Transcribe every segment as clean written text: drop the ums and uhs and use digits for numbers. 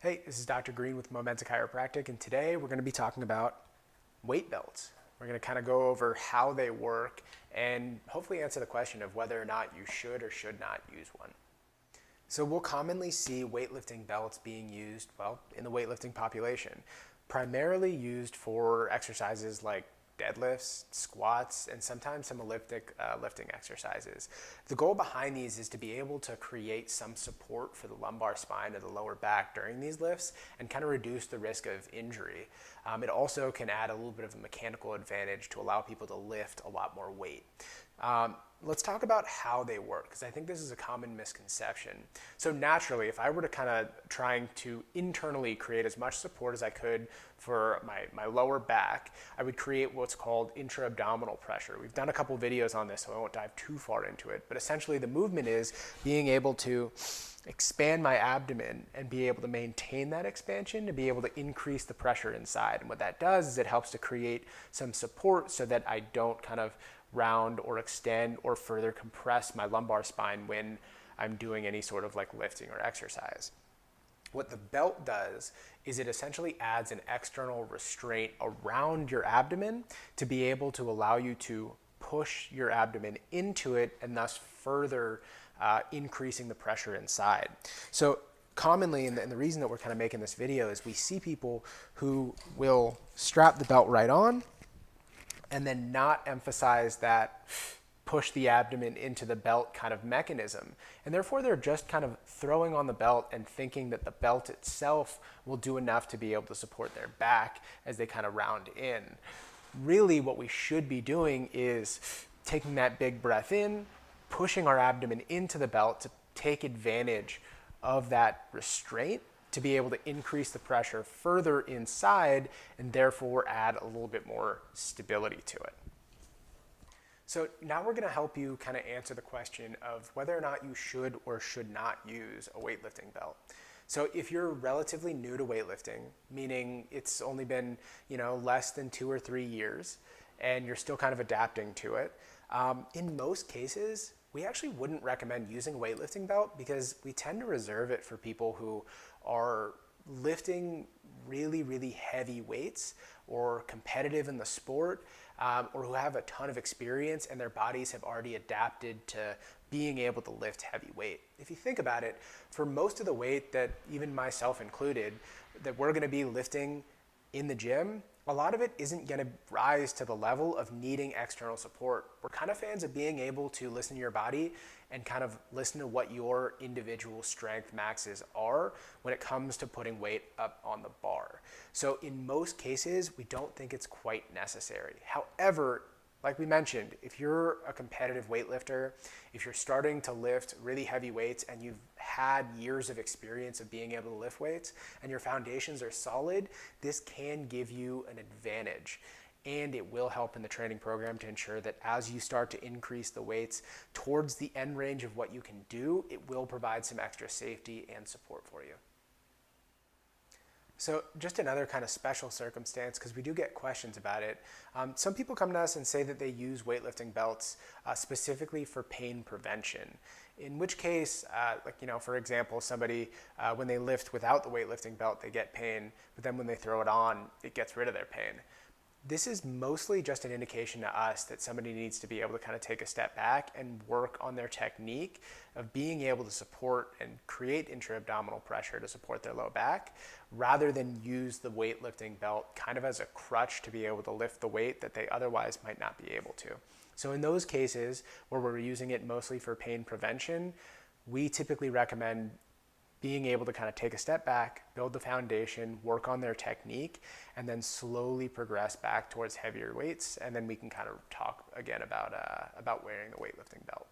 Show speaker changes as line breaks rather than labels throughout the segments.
Hey, this is Dr. Green with Momenta Chiropractic, and today we're going to be talking about weight belts. We're going to kind of go over how they work and hopefully answer the question of whether or not you should or should not use one. So we'll commonly see weightlifting belts being used, well, in the weightlifting population, primarily used for exercises like deadlifts, squats, and sometimes some elliptic lifting exercises. The goal behind these is to be able to create some support for the lumbar spine or the lower back during these lifts and kind of reduce the risk of injury. It also can add a little bit of a mechanical advantage to allow people to lift a lot more weight. Let's talk about how they work, because I think this is a common misconception. So naturally, if I were to kind of trying to internally create as much support as I could for my lower back, I would create what's called intra-abdominal pressure. We've done a couple videos on this, so I won't dive too far into it, but essentially the movement is being able to expand my abdomen and be able to maintain that expansion to be able to increase the pressure inside. And what that does is it helps to create some support so that I don't kind of round or extend or further compress my lumbar spine when I'm doing any sort of like lifting or exercise. What the belt does is it essentially adds an external restraint around your abdomen to be able to allow you to push your abdomen into it and thus further increasing the pressure inside. So commonly, and the reason that we're kind of making this video is we see people who will strap the belt right on and then not emphasize that push the abdomen into the belt kind of mechanism. And therefore they're just kind of throwing on the belt and thinking that the belt itself will do enough to be able to support their back as they kind of round in. Really what we should be doing is taking that big breath in, pushing our abdomen into the belt to take advantage of that restraint to be able to increase the pressure further inside and therefore add a little bit more stability to it. So now we're going to help you kind of answer the question of whether or not you should or should not use a weightlifting belt. So if you're relatively new to weightlifting, meaning it's only been, less than 2 or 3 years, and you're still kind of adapting to it, in most cases, we actually wouldn't recommend using a weightlifting belt because we tend to reserve it for people who are lifting really, really heavy weights or competitive in the sport, or who have a ton of experience and their bodies have already adapted to being able to lift heavy weight. If you think about it, for most of the weight that even myself included, that we're going to be lifting in the gym, a lot of it isn't going to rise to the level of needing external support. We're kind of fans of being able to listen to your body and kind of listen to what your individual strength maxes are when it comes to putting weight up on the bar. So in most cases, we don't think it's quite necessary. However, like we mentioned, if you're a competitive weightlifter, if you're starting to lift really heavy weights and you've had years of experience of being able to lift weights and your foundations are solid, this can give you an advantage. And it will help in the training program to ensure that as you start to increase the weights towards the end range of what you can do, it will provide some extra safety and support for you. So just another kind of special circumstance, because we do get questions about it. Some people come to us and say that they use weightlifting belts specifically for pain prevention. In which case, for example, somebody, when they lift without the weightlifting belt, they get pain, but then when they throw it on, it gets rid of their pain. This is mostly just an indication to us that somebody needs to be able to kind of take a step back and work on their technique of being able to support and create intra-abdominal pressure to support their low back, rather than use the weightlifting belt kind of as a crutch to be able to lift the weight that they otherwise might not be able to. So in those cases where we're using it mostly for pain prevention, we typically recommend being able to kind of take a step back, build the foundation, work on their technique, and then slowly progress back towards heavier weights. And then we can kind of talk again about wearing the weightlifting belt.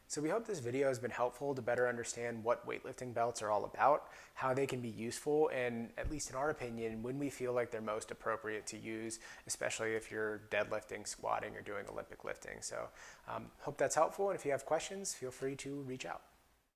So we hope this video has been helpful to better understand what weightlifting belts are all about, how they can be useful, and at least in our opinion, when we feel like they're most appropriate to use, especially if you're deadlifting, squatting, or doing Olympic lifting. So hope that's helpful. And if you have questions, feel free to reach out.